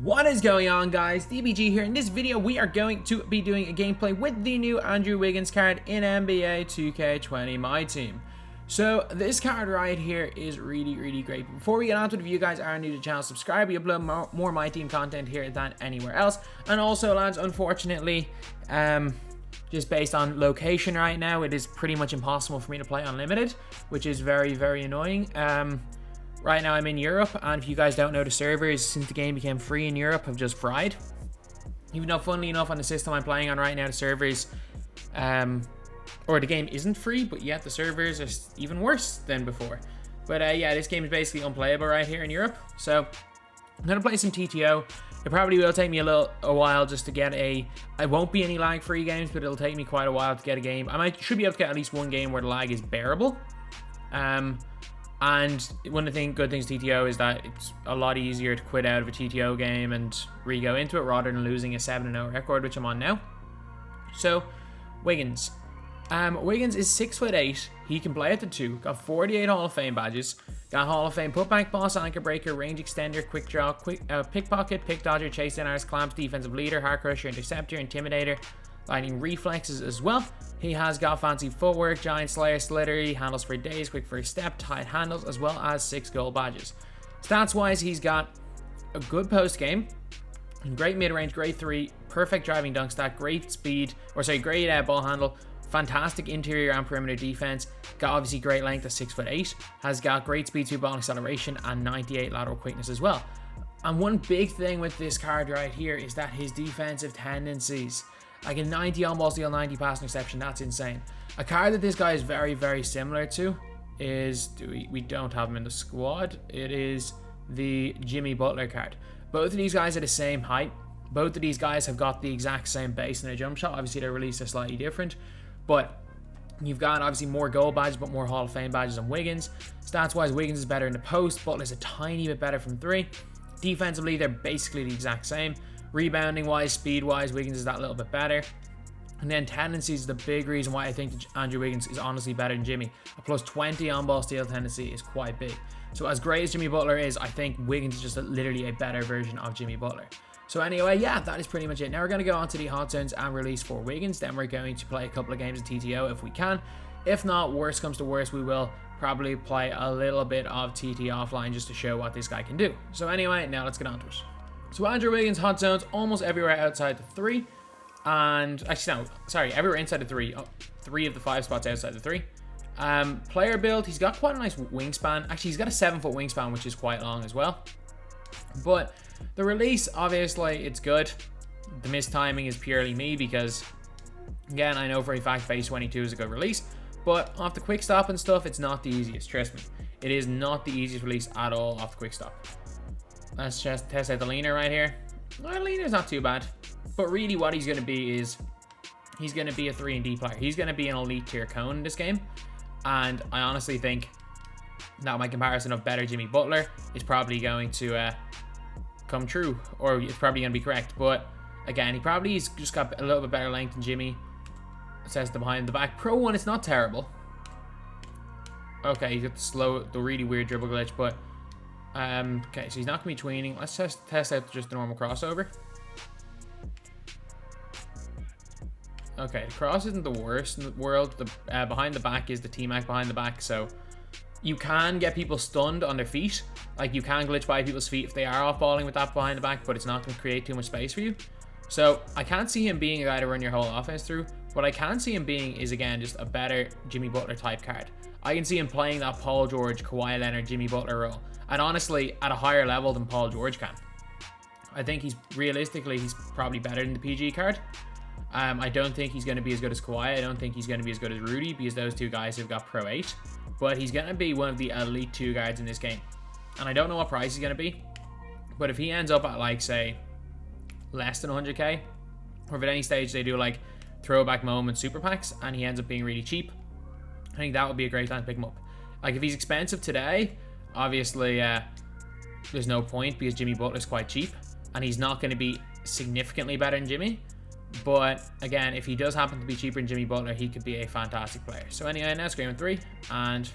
What is going on, guys? DBG here. In this video we are going to be doing a gameplay with the new Andrew Wiggins card in NBA 2k20 MyTEAM. So this card right here is really great. Before we get on to the video, guys are new to the channel, subscribe. We upload more MyTEAM content here than anywhere else. And also, lads, unfortunately, just based on location right now, it is pretty much impossible for me to play unlimited, which is very annoying. Right now I'm in Europe, and if you guys don't know, the servers since the game became free in Europe have just fried. Even though, funnily enough, on the system I'm playing on right now, the servers, or the game isn't free, but yet the servers are even worse than before. But yeah, this game is basically unplayable right here in Europe. So I'm gonna play some TTO. It probably will take me a while just to get I won't be any lag-free games, but it'll take me quite a while to get a game. Should be able to get at least one game where the lag is bearable. And one of the good things TTO is that it's a lot easier to quit out of a TTO game and re-go into it rather than losing a 7-0 record, which I'm on now. So, Wiggins. Wiggins is 6'8". He can play at the 2. Got 48 Hall of Fame badges. Got Hall of Fame putback, boss, anchor breaker, range extender, quick draw, pickpocket, pick dodger, chase in arse, clamps, defensive leader, heart crusher, interceptor, intimidator, lightning reflexes as well. He has got fancy footwork, giant slayer, slithery, handles for days, quick first step, tight handles, as well as 6 gold badges. Stats wise, he's got a good post game, great mid range, great 3, perfect driving dunk stat, great speed, great ball handle, fantastic interior and perimeter defense. Got obviously great length at 6'8", has got great speed, 2 ball acceleration, and 98 lateral quickness as well. And one big thing with this card right here is that his defensive tendencies. Like a 90 on-ball steal, 90 pass interception, that's insane. A card that this guy is very similar to is, we don't have him in the squad, it is the Jimmy Butler card. Both of these guys are the same height. Both of these guys have got the exact same base in their jump shot. Obviously their release are slightly different, but you've got obviously more gold badges, but more Hall of Fame badges than Wiggins. Stats wise, Wiggins is better in the post, Butler's a tiny bit better from 3. Defensively, they're basically the exact same. Rebounding wise, speed wise, Wiggins is that little bit better. And then tendencies is the big reason why I think that Andrew Wiggins is honestly better than Jimmy. A plus 20 on-ball steal tendency is quite big. So as great as Jimmy Butler is, I think Wiggins is just literally a better version of Jimmy Butler. So anyway, yeah, that is pretty much it. Now we're going to go on to the hot zones and release for Wiggins. Then we're going to play a couple of games of TTO if we can. If not, worst comes to worst, we will probably play a little bit of TT offline just to show what this guy can do. So anyway, now let's get on to it. So Andrew Wiggins hot zones almost everywhere outside the 3, and actually no, sorry, everywhere inside the 3. 3 of the 5 spots outside the 3. Player build, he's got quite a nice wingspan. Actually, he's got a 7-foot wingspan, which is quite long as well. But the release, obviously, it's good. The mistiming is purely me because, again, I know for a fact base 22 is a good release, but off the quick stop and stuff, it's not the easiest. Trust me, it is not the easiest release at all off the quick stop. Let's just test out the leaner right here. Well, leaner's not too bad. But really what he's going to be is, he's going to be a 3-and-D player. He's going to be an elite tier cone in this game. And I honestly think that my comparison of better Jimmy Butler is probably going to come true. Or it's probably going to be correct. But again, he's just got a little bit better length than Jimmy. It says the behind the back. Pro 1, it's not terrible. Okay, he's got the really weird dribble glitch, but okay, so he's not going to be tweening. Let's just test out just the normal crossover. Okay, the cross isn't the worst in the world. The behind the back is the T-Mac behind the back, so you can get people stunned on their feet. Like, you can glitch by people's feet if they are off-balling with that behind the back, but it's not going to create too much space for you. So I can't see him being a guy to run your whole offense through. What I can see him being is, again, just a better Jimmy Butler type card. I can see him playing that Paul George, Kawhi Leonard, Jimmy Butler role. And honestly, at a higher level than Paul George can. I think he's probably better than the PG card. I don't think he's going to be as good as Kawhi. I don't think he's going to be as good as Rudy, because those two guys have got Pro 8. But he's going to be one of the elite 2 guards in this game. And I don't know what price he's going to be. But if he ends up at, like, say, less than 100k, or if at any stage they do, like, throwback moment super packs, and he ends up being really cheap, I think that would be a great time to pick him up. Like, if he's expensive today, obviously, there's no point because Jimmy Butler's quite cheap, and he's not going to be significantly better than Jimmy. But again, if he does happen to be cheaper than Jimmy Butler, he could be a fantastic player. So anyway, now Screaming 3, and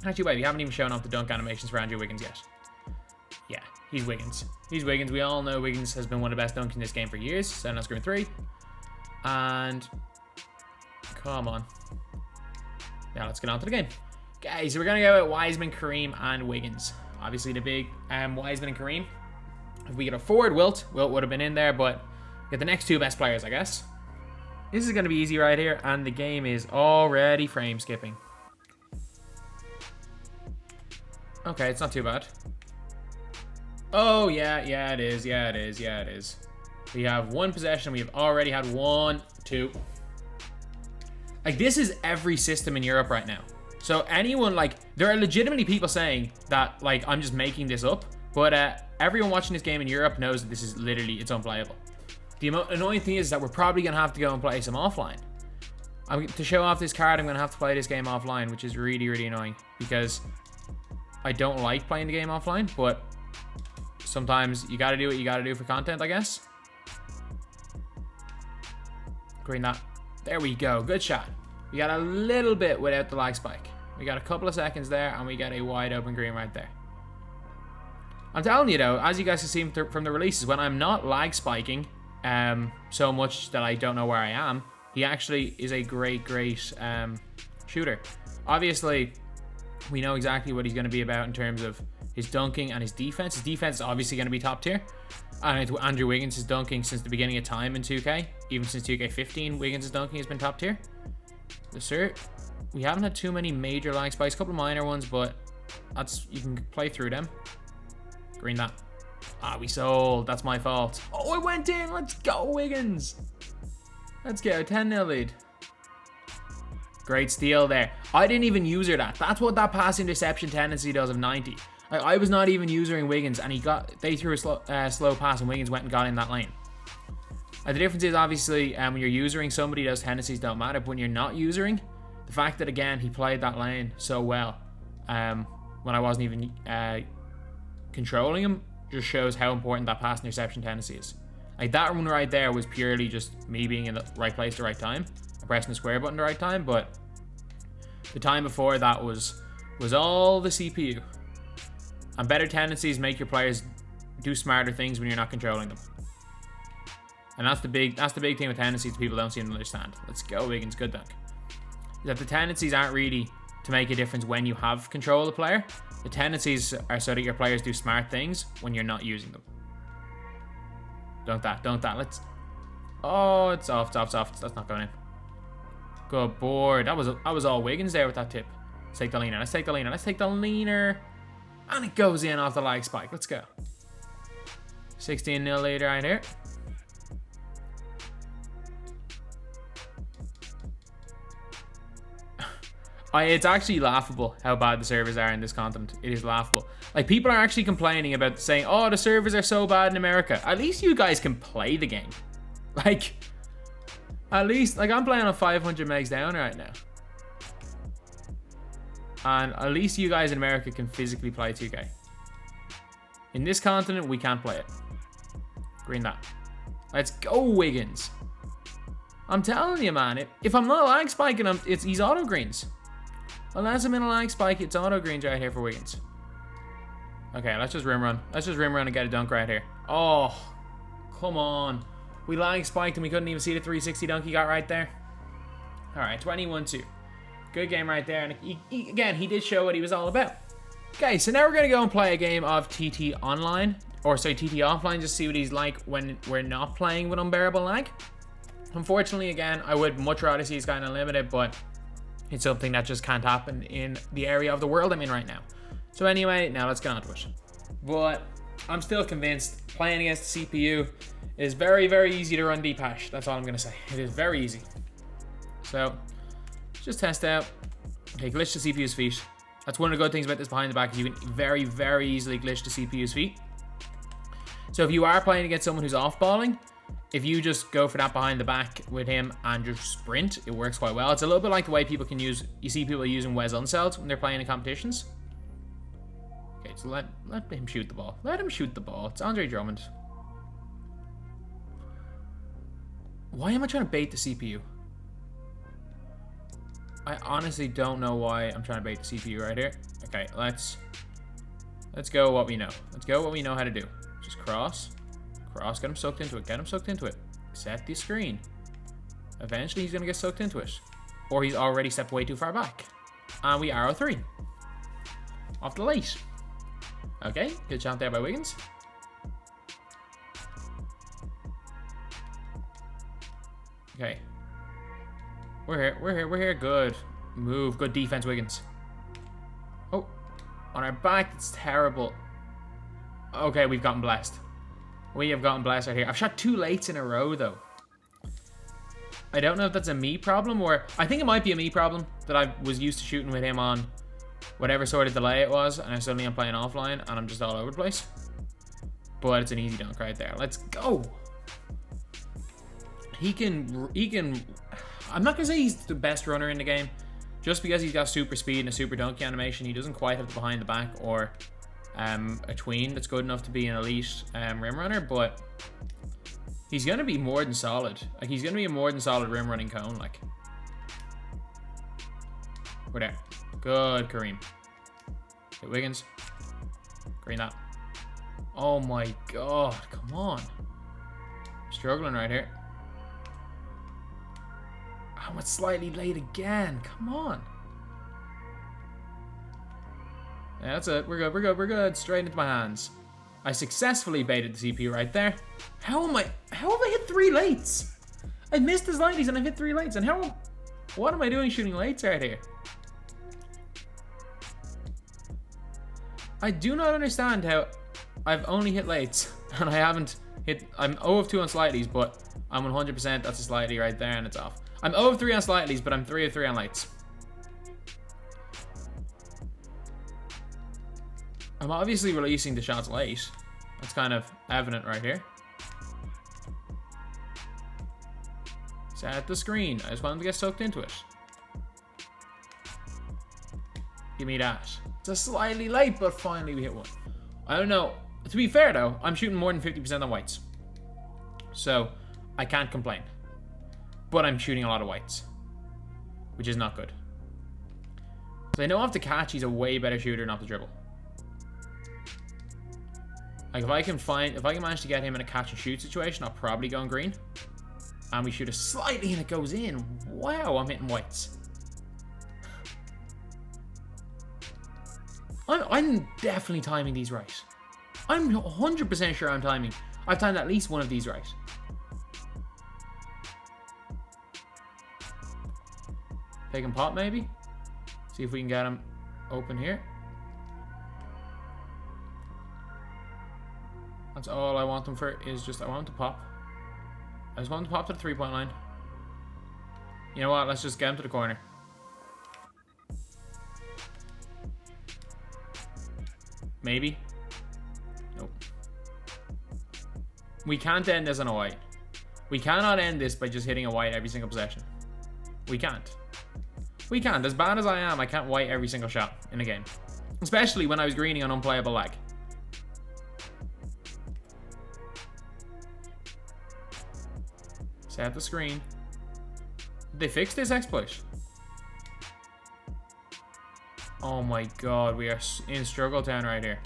actually wait, we haven't even shown off the dunk animations for Andrew Wiggins yet. Yeah, He's Wiggins. He's Wiggins. We all know Wiggins has been one of the best dunks in this game for years. Send on screen 3. And come on. Now let's get on to the game. Okay, so we're going to go with Wiseman, Kareem, and Wiggins. Obviously the big Wiseman and Kareem. If we get a forward, Wilt would have been in there, but get the next two best players, I guess. This is going to be easy right here, and the game is already frame skipping. Okay, it's not too bad. Oh, yeah, it is. Yeah, it is. We have one possession. We have already had 1, 2. Like, this is every system in Europe right now. So anyone, like, there are legitimately people saying that, like, I'm just making this up. But everyone watching this game in Europe knows that this is literally, it's unplayable. The annoying thing is that we're probably going to have to go and play some offline. To show off this card, I'm going to have to play this game offline, which is really, really annoying. Because I don't like playing the game offline, but sometimes you got to do what you got to do for content, I guess. Green that. There we go. Good shot. We got a little bit without the lag spike. We got a couple of seconds there, and we got a wide open green right there. I'm telling you though, as you guys can see from the releases, when I'm not lag spiking so much that I don't know where I am, he actually is a great shooter. Obviously, we know exactly what he's going to be about in terms of his dunking and his defense. His defense is obviously going to be top tier. And Andrew Wiggins is dunking since the beginning of time in 2K. Even since 2K15, Wiggins' dunking has been top tier. Yes, sir. We haven't had too many major lag spikes, a couple of minor ones, but you can play through them. Green that. Ah, we sold. That's my fault. Oh, it went in. Let's go, Wiggins. Let's go. 10-0 lead. Great steal there. I didn't even user that. That's what that pass interception tendency does of 90. I was not even using Wiggins, and they threw a slow pass, and Wiggins went and got in that lane. The difference is, obviously, when you're using somebody, those tendencies don't matter. But when you're not using, the fact that, again, he played that lane so well when I wasn't even controlling him just shows how important that pass interception tendency is. Like, that one right there was purely just me being in the right place at the right time, pressing the square button at the right time, but the time before that was all the CPU. And better tendencies make your players do smarter things when you're not controlling them. And that's the big thing with tendencies people don't seem to understand. Let's go, Wiggins. Good dunk. That the tendencies aren't really to make a difference when you have control of the player. The tendencies are so that your players do smart things when you're not using them. Dunk that. Let's. Oh, it's off. That's not going in. Good board. That was all Wiggins there with that tip. Let's take the leaner. And it goes in off the lag spike. Let's go. 16-0 later right here. It's actually laughable how bad the servers are in this content. It is laughable. Like, people are actually complaining about saying, oh, the servers are so bad in America. At least you guys can play the game. Like, at least, like, I'm playing on 500 megs down right now. And at least you guys in America can physically play 2K. In this continent, we can't play it. Green that. Let's go, Wiggins. I'm telling you, man. If I'm not lag spiking him, he's auto greens. Unless I'm in a lag spike, it's auto greens right here for Wiggins. Okay, let's just rim run. And get a dunk right here. Oh, come on. We lag spiked and we couldn't even see the 360 dunk he got right there. All right, 21-2. Good game right there. And again, he did show what he was all about. Okay, so now we're going to go and play a game of TT online. Or sorry, TT offline, just see what he's like when we're not playing with unbearable lag. Unfortunately, again, I would much rather see this guy in unlimited, but it's something that just can't happen in the area of the world I'm in right now. So anyway, now let's get on to it. But I'm still convinced playing against the CPU is very, very easy to run deep hash. That's all I'm going to say. It is very easy. So just test out. Okay, glitch the CPU's feet. That's one of the good things about this behind the back is you can very, very easily glitch the CPU's feet. So if you are playing against someone who's off-balling, if you just go for that behind the back with him and just sprint, it works quite well. It's a little bit like the way people can use, you see people using Wes Unseld when they're playing in competitions. Okay, so let him shoot the ball. Let him shoot the ball. It's Andre Drummond. Why am I trying to bait the CPU? I honestly don't know why I'm trying to bait the CPU right here. Okay, let's Let's go what we know. Let's go what we know how to do. Just cross. Cross, get him soaked into it. Get him soaked into it. Set the screen. Eventually he's going to get soaked into it. Or he's already stepped way too far back. And we arrow 3. Off the late. Okay, good chant there by Wiggins. Okay. We're here. Good move. Good defense, Wiggins. Oh, on our back, it's terrible. Okay, we've gotten blessed. We have gotten blessed right here. I've shot 2 lates in a row, though. I don't know if that's a me problem or... I think it might be a me problem that I was used to shooting with him on whatever sort of delay it was, and I suddenly am playing offline, and I'm just all over the place. But it's an easy dunk right there. Let's go. He can... I'm not going to say he's the best runner in the game. Just because he's got super speed and a super dunk animation, he doesn't quite have the behind the back or a tween that's good enough to be an elite rim runner, but he's going to be more than solid. Like, he's going to be a more than solid rim running cone. Like, we're there. Good, Kareem. Hit Wiggins. Green that. Oh my god, come on. Struggling right here. Oh, it's slightly late again. Come on. Yeah, that's it. We're good. Straight into my hands. I successfully baited the CPU right there. How have I hit 3 lates? I missed his lighties and I've hit 3 lates. And what am I doing shooting lates right here? I do not understand how I've only hit lates and I haven't hit... I'm 0 of 2 on slighties, but I'm 100%. That's a slightly right there and it's off. I'm 0 of 3 on slighties, but I'm 3 of 3 on lates. I'm obviously releasing the shots late. That's kind of evident right here. Set the screen. I just want him to get soaked into it. Give me that. It's a slightly late, but finally we hit one. I don't know. To be fair though, I'm shooting more than 50% on whites. So, I can't complain. But I'm shooting a lot of whites. Which is not good. So I know off the catch, he's a way better shooter than off the dribble. Like, if I can manage to get him in a catch and shoot situation, I'll probably go on green. And we shoot it slightly and it goes in. Wow, I'm hitting whites. I'm definitely timing these right. I'm 100% sure I'm timing. I've timed at least one of these right. Take him pop maybe. See if we can get him open here. That's all I want him for is just, I want him to pop. I just want him to pop to the 3-point line. You know what? Let's just get him to the corner. Maybe. Nope. We can't end this on a white. We cannot end this by just hitting a white every single possession. We can't. We can't. As bad as I am, I can't white every single shot in a game. Especially when I was greening on unplayable lag. Set the screen. Did they fix this exploit? Oh my god, we are in struggle town right here.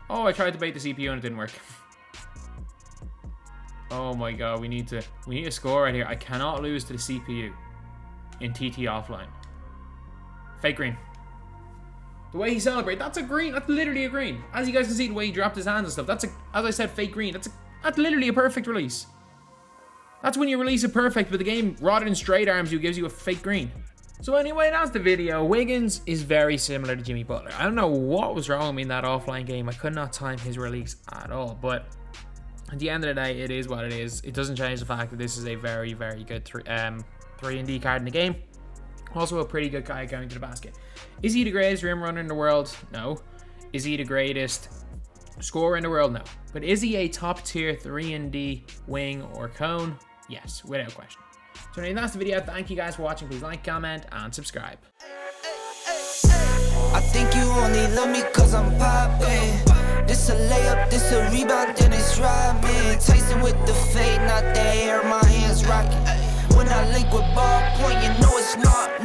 Oh, I tried to bait the CPU and it didn't work. Oh my god, we need to score right here. I cannot lose to the CPU in TT offline. Fake green. The way he celebrated, that's a green. That's literally a green. As you guys can see, the way he dropped his hands and stuff, that's as I said, fake green. That's literally a perfect release. That's when you release it perfect, but the game, rather than straight arms, gives you a fake green. So anyway, that's the video. Wiggins is very similar to Jimmy Butler. I don't know what was wrong with me in that offline game. I could not time his release at all. But at the end of the day, it is what it is. It doesn't change the fact that this is a very, very good 3-and-D card in the game. Also a pretty good guy going to the basket. Is he the greatest rim runner in the world? No. Is he the greatest scorer in the world? No. But is he a top tier 3-and-D wing or cone? Yes, without question. So anyway, that's the video. Thank you guys for watching. Please like, comment, and subscribe. I think you only love me cause I'm poppin'. This a layup, this a rebound, then it's robbing. Tyson with the fade, not the hair, my hands rockin'. When I link with ball point, you know it's not.